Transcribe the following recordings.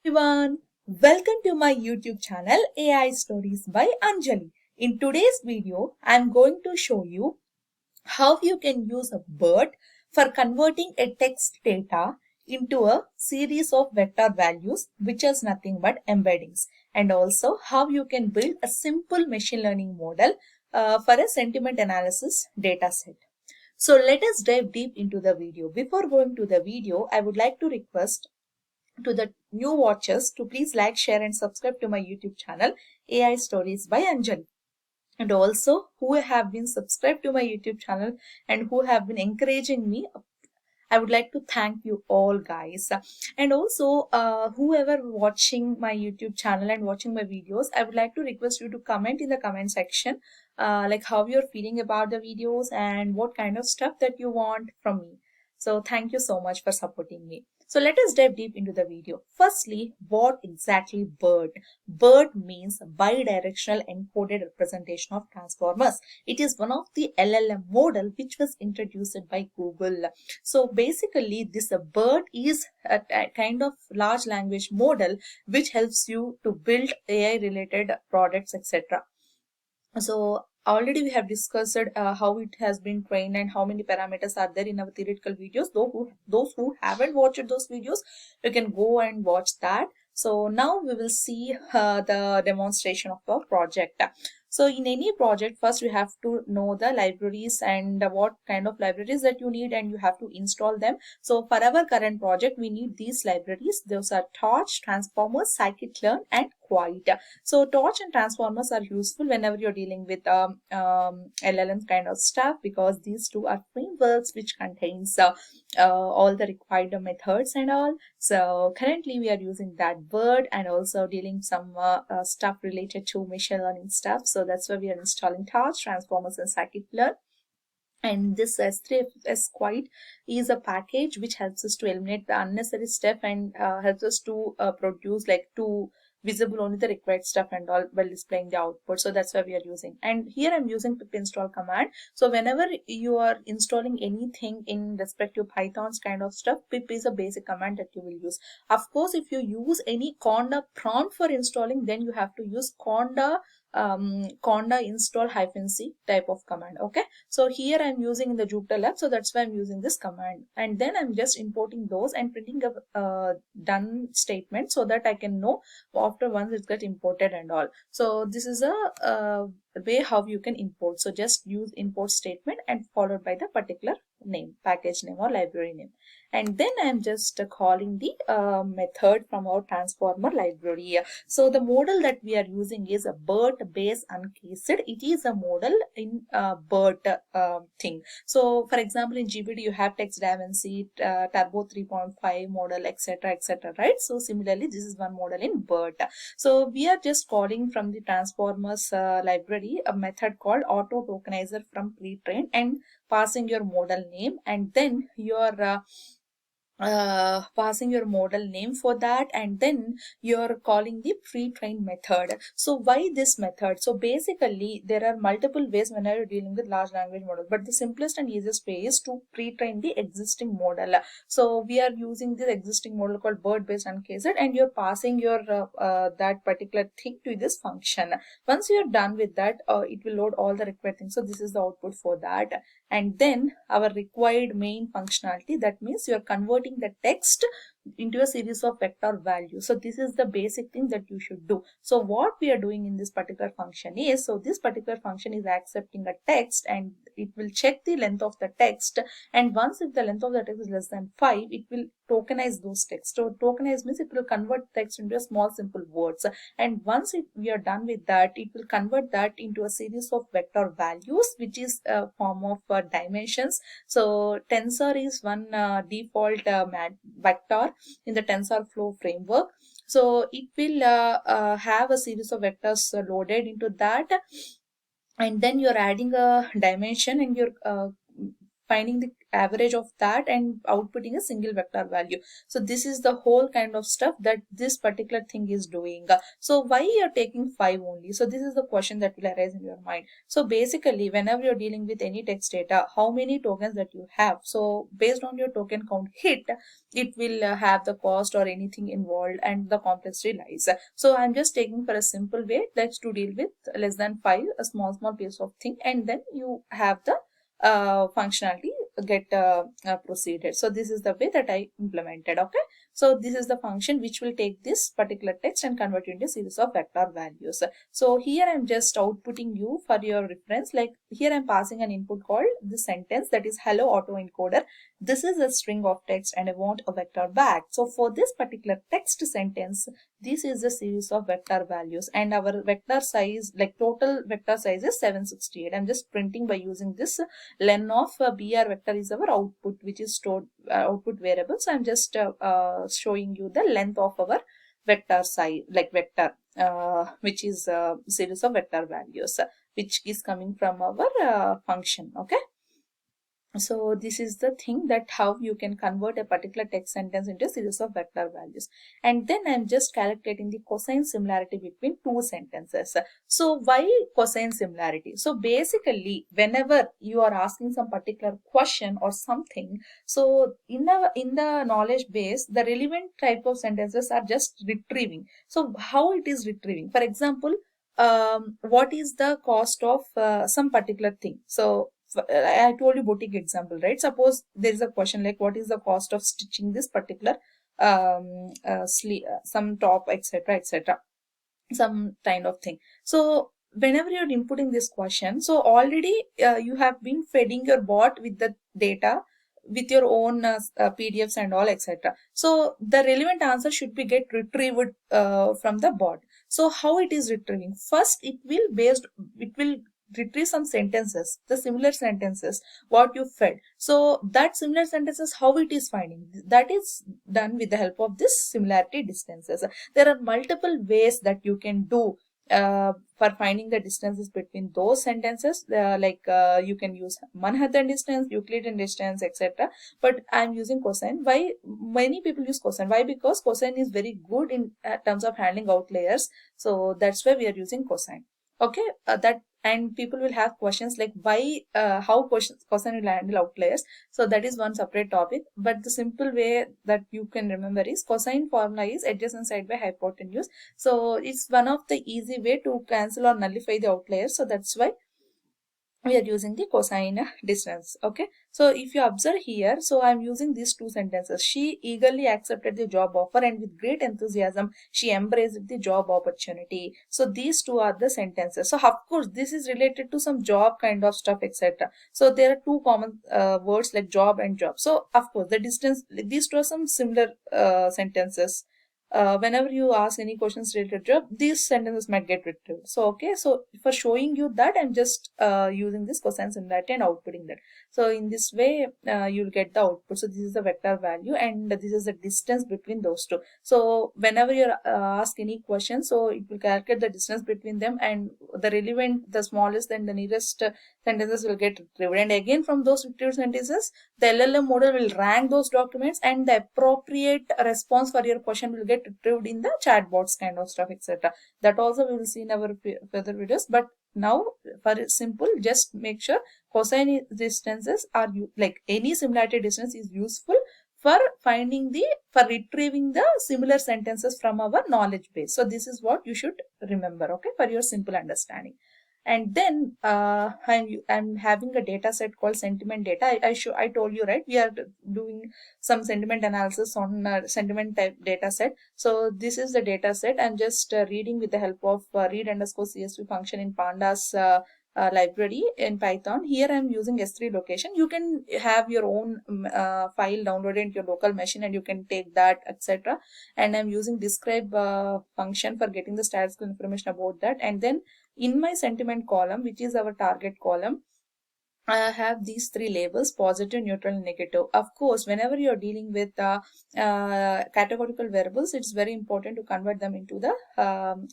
Everyone, welcome to my YouTube channel AI Stories by Anjali. In today's video, I'm going to show you how you can use a BERT for converting a text data into a series of vector values, which is nothing but embeddings, and also how you can build a simple machine learning model for a sentiment analysis data set. So let us dive deep into the video. Before going to the video, I would like to request to the new watchers to please like, share and subscribe to my YouTube channel AI Stories by Anjali. And also who have been subscribed to my YouTube channel and who have been encouraging me, I would like to thank you all guys. And also whoever watching my YouTube channel and watching my videos, I would like to request you to comment in the comment section like how you're feeling about the videos and what kind of stuff that you want from me. So thank you so much for supporting me. So let us dive deep into the video. Firstly, what exactly BERT? BERT means bidirectional encoded representation of transformers. It is one of the LLM model which was introduced by Google. So basically this BERT is a kind of large language model which helps you to build AI related products, etc. So already we have discussed how it has been trained and how many parameters are there in our theoretical videos. Those who haven't watched those videos, you can go and watch that. So now we will see the demonstration of the project. So in any project, first you have to know the libraries and what kind of libraries that you need, and you have to install them. So for our current project, we need these libraries. Those are Torch, Transformers, Scikit-learn and Quiet. So Torch and Transformers are useful whenever you're dealing with LLM kind of stuff, because these two are frameworks which contains all the required methods and all. So currently we are using that word and also dealing some stuff related to machine learning stuff. So that's why we are installing Torch, Transformers and Scikit-learn. And this S3S Quiet is a package which helps us to eliminate the unnecessary step and helps us to produce like to visible only the required stuff and all while displaying the output. So that's why we are using. And here I'm using pip install command. So whenever you are installing anything in respect to Python's kind of stuff, pip is a basic command that you will use. Of course, if you use any conda prompt for installing, then you have to use conda install -c type of command. Okay, so here I'm using the Jupyter Lab, so that's why I'm using this command, and then I'm just importing those and printing a done statement so that I can know after once it's got imported and all. So this is a way how you can import. So just use import statement and followed by the particular name, package name or library name, and then I'm just calling the method from our transformer library. So the model that we are using is a BERT based uncased. It is a model in BERT thing. So for example, in GPT you have text dimension, turbo 3.5 model, etc, etc, right? So similarly this is one model in BERT. So we are just calling from the transformers library a method called auto tokenizer from pre-trained and passing your model name, and then your passing your model name for that, and then you're calling the pre-trained method. So why this method? So basically there are multiple ways whenever you're dealing with large language model, but the simplest and easiest way is to pre-train the existing model. So we are using this existing model called BERT based uncased, and you're passing your that particular thing to this function. Once you're done with that, it will load all the required things. So this is the output for that, and then our required main functionality, that means you're converting the text into a series of vector values. So this is the basic thing that you should do. So what we are doing in this particular function is, so this particular function is accepting a text and it will check the length of the text, and once if the length of the text is less than 5, it will tokenize those texts. So tokenize means it will convert text into a small simple words, and once we are done with that, it will convert that into a series of vector values, which is a form of dimensions. So tensor is one default vector in the TensorFlow framework. So it will have a series of vectors loaded into that, and then you're adding a dimension and you're finding the average of that and outputting a single vector value. So this is the whole kind of stuff that this particular thing is doing. So why you're taking 5 only? So this is the question that will arise in your mind. So basically, whenever you're dealing with any text data, how many tokens that you have, so based on your token count hit, it will have the cost or anything involved and the complexity lies. So I'm just taking for a simple way, let's to deal with less than 5, a small piece of thing, and then you have the functionality get proceeded. So this is the way that I implemented. Okay, so this is the function which will take this particular text and convert it into a series of vector values. So here I'm just outputting you for your reference. Like here I'm passing an input called the sentence, that is hello auto encoder. This is a string of text and I want a vector back. So for this particular text sentence, this is a series of vector values, and our vector size, like total vector size, is 768. I'm just printing by using this len of br vector is our output, which is stored output variable. So I'm just showing you the length of our vector size, like vector, which is a series of vector values, which is coming from our function. Okay, so this is the thing, that how you can convert a particular text sentence into a series of vector values. And then I'm just calculating the cosine similarity between two sentences. So why cosine similarity? So basically, whenever you are asking some particular question or something, so in the knowledge base, the relevant type of sentences are just retrieving. So how it is retrieving? For example, what is the cost of some particular thing? So I told you boutique example, right? Suppose there is a question like, what is the cost of stitching this particular some top, etc., etc., some kind of thing. So whenever you're inputting this question, so already you have been feeding your bot with the data, with your own PDFs and all, etc. So the relevant answer should be get retrieved from the bot. So how it is retrieving? First, it will retrieve some sentences, the similar sentences what you fed. So that similar sentences, how it is finding, that is done with the help of this similarity distances. There are multiple ways that you can do for finding the distances between those sentences, you can use Manhattan distance, Euclidean distance, etc. But I'm using cosine. Why many people use cosine? Why? Because cosine is very good in terms of handling outliers. So that's why we are using cosine. Okay, that, and people will have questions like why, how cosine will handle outliers. So that is one separate topic. But the simple way that you can remember is cosine formula is adjacent side by hypotenuse. So it's one of the easy way to cancel or nullify the outliers. So that's why we are using the cosine distance. Okay, so if you observe here, so I'm using these two sentences. She eagerly accepted the job offer and with great enthusiasm she embraced the job opportunity. So these two are the sentences. So of course this is related to some job kind of stuff, etc. So there are two common words like job and job. So of course the distance, these two are some similar sentences. Whenever you ask any questions related to job, these sentences might get retrieved. So okay, so for showing you that, I'm just using this cosine similarity and outputting that. So in this way you'll get the output. So this is the vector value and this is the distance between those two. So whenever you ask any question, so it will calculate the distance between them, and the relevant, the smallest and the nearest sentences will get retrieved. And again, from those retrieved sentences, the LLM model will rank those documents and the appropriate response for your question will get retrieved in the chatbots kind of stuff, etc. That also we will see in our further videos. But now for simple, just make sure cosine distances are like any similarity distance is useful for for retrieving the similar sentences from our knowledge base. So this is what you should remember, okay, for your simple understanding. And then I'm having a data set called sentiment data. I told you, right, we are doing some sentiment analysis on sentiment type data set. So this is the data set. I'm just reading with the help of read_csv function in pandas library in Python. Here I'm using S3 location. You can have your own file downloaded into your local machine and you can take that, etc. And I'm using describe function for getting the statistical information about that. And then in my sentiment column, which is our target column, I have these three labels: positive, neutral, and negative. Of course, whenever you're dealing with categorical variables, it's very important to convert them into the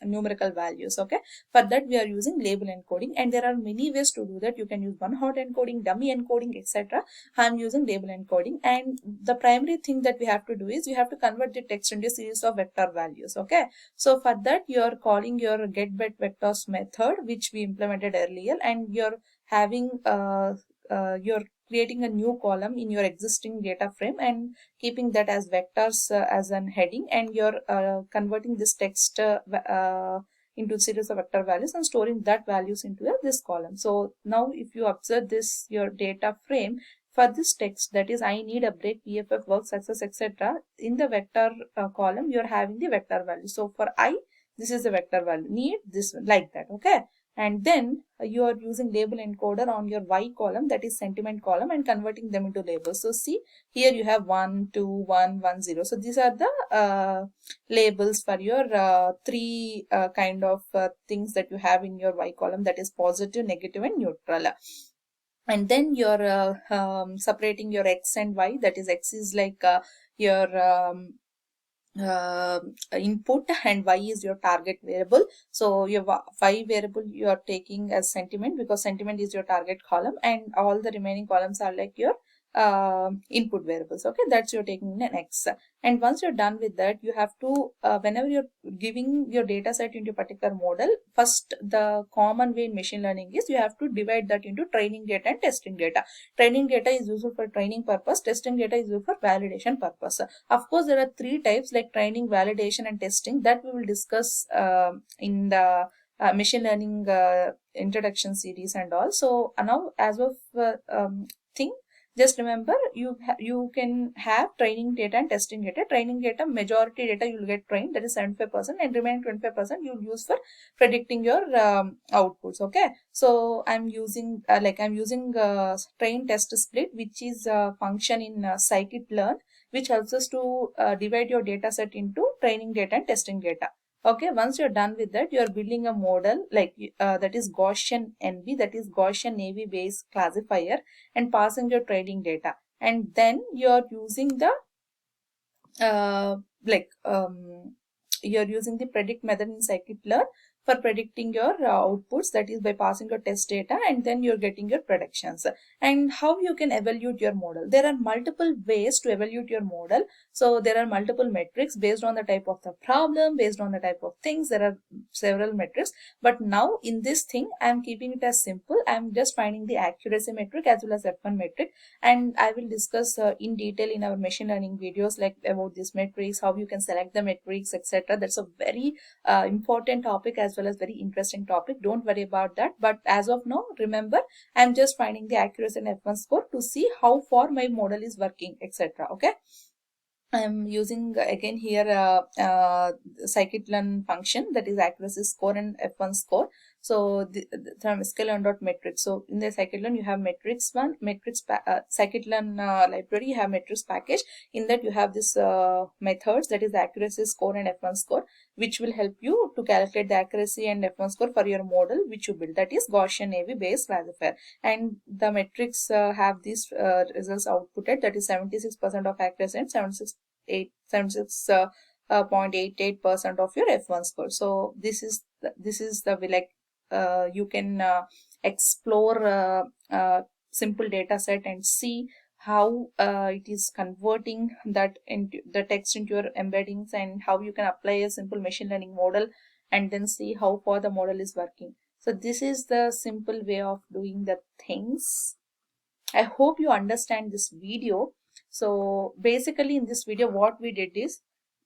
numerical values. Okay, for that we are using label encoding, and there are many ways to do that. You can use one hot encoding, dummy encoding, etc. I'm using label encoding, and the primary thing that we have to do is we have to convert the text into a series of vector values. Okay, so for that you're calling your getBet vectors method, which we implemented earlier, and you're creating a new column in your existing data frame and keeping that as vectors as an heading, and you're converting this text into series of vector values and storing that values into this column. So now if you observe this, your data frame for this text, that is I need a break, PFF, work, success, etc., in the vector column you're having the vector value. So for I, this is the vector value, need this one, like that. Okay, and then you are using label encoder on your Y column, that is sentiment column, and converting them into labels. So see, here you have 1, 2, 1, 1, 0. So these are the labels for your three kind of things that you have in your Y column, that is positive, negative, and neutral. And then you're separating your X and Y, that is X is like your uh, input, and Y is your target variable. So your Y variable you are taking as sentiment, because sentiment is your target column, and all the remaining columns are like your input variables. Okay, that's you're taking in an X. And once you're done with that, you have to whenever you're giving your data set into a particular model, first the common way in machine learning is you have to divide that into training data and testing data. Training data is useful for training purpose, testing data is useful for validation purpose. Of course, there are three types like training, validation, and testing, that we will discuss in the machine learning introduction series and all. So now as of thing, just remember you can have training data and testing data. Training data, majority data you will get trained, that is 75%, and remaining 25% you will use for predicting your outputs. Okay, so I'm using train test split, which is a function in scikit-learn, which helps us to divide your data set into training data and testing data. Okay, once you're done with that, you're building a model like that is Gaussian NB, that is Gaussian AV based classifier, and passing your training data. And then you're using the uh, like you're using the predict method in scikit-learn for predicting your outputs, that is by passing your test data, and then you're getting your predictions. And how you can evaluate your model, there are multiple ways to evaluate your model. So there are multiple metrics based on the type of the problem, based on the type of things, there are several metrics. But now in this thing I'm keeping it as simple, I'm just finding the accuracy metric as well as F1 metric, and I will discuss in detail in our machine learning videos like about these metrics, how you can select the metrics, etc. That's a very important topic as well as very interesting topic. Don't worry about that. But as of now, remember, I'm just finding the accuracy and F1 score to see how far my model is working, etc. Okay. I'm using again here scikit-learn function, that is accuracy score and F1 score. So from sklearn.metrics. So in the scikit-learn you have metrics one, scikit-learn library, you have metrics package. In that you have this methods, that is accuracy score and F1 score, which will help you to calculate the accuracy and F1 score for your model which you build, that is Gaussian AV based classifier. And the metrics have these results outputted, that is 76% of accuracy and 76.88% of your F1 score. So this is the way, like you can explore simple data set and see how it is converting that into the text into your embeddings, and how you can apply a simple machine learning model and then see how far the model is working. So this is the simple way of doing the things. I hope you understand this video. So basically in this video what we did is,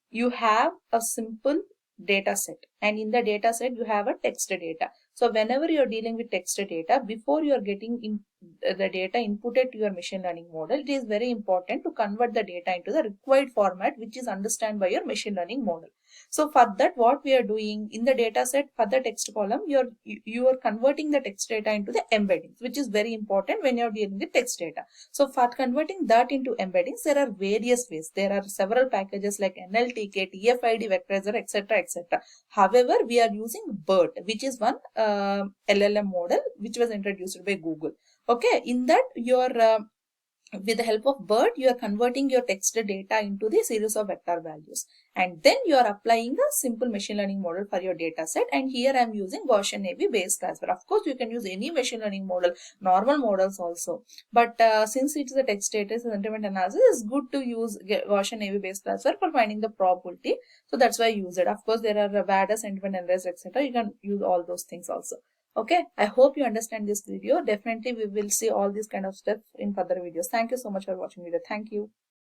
you have a simple data set, and in the data set you have a text data. So whenever you're dealing with text data, before you're getting in the data inputted to your machine learning model, it is very important to convert the data into the required format which is understood by your machine learning model. So for that, what we are doing in the data set, for the text column, you are converting the text data into the embeddings, which is very important when you're dealing with text data. So for converting that into embeddings, there are various ways. There are several packages like NLTK, TFID, vectorizer, etc., etc. However, we are using BERT, which is one LLM model which was introduced by Google. Okay, in that with the help of BERT, you are converting your text data into the series of vector values, and then you are applying a simple machine learning model for your data set. And here I am using Gaussian AB Bayes transfer. Of course, you can use any machine learning model, normal models also, but since it is a text data sentiment analysis, it's good to use Gaussian AB Bayes transfer for finding the probability. So that's why I use it. Of course, there are VADA, sentiment analysis, etc. You can use all those things also. Okay, I hope you understand this video. Definitely we will see all these kind of steps in further videos. Thank you so much for watching video. Thank you.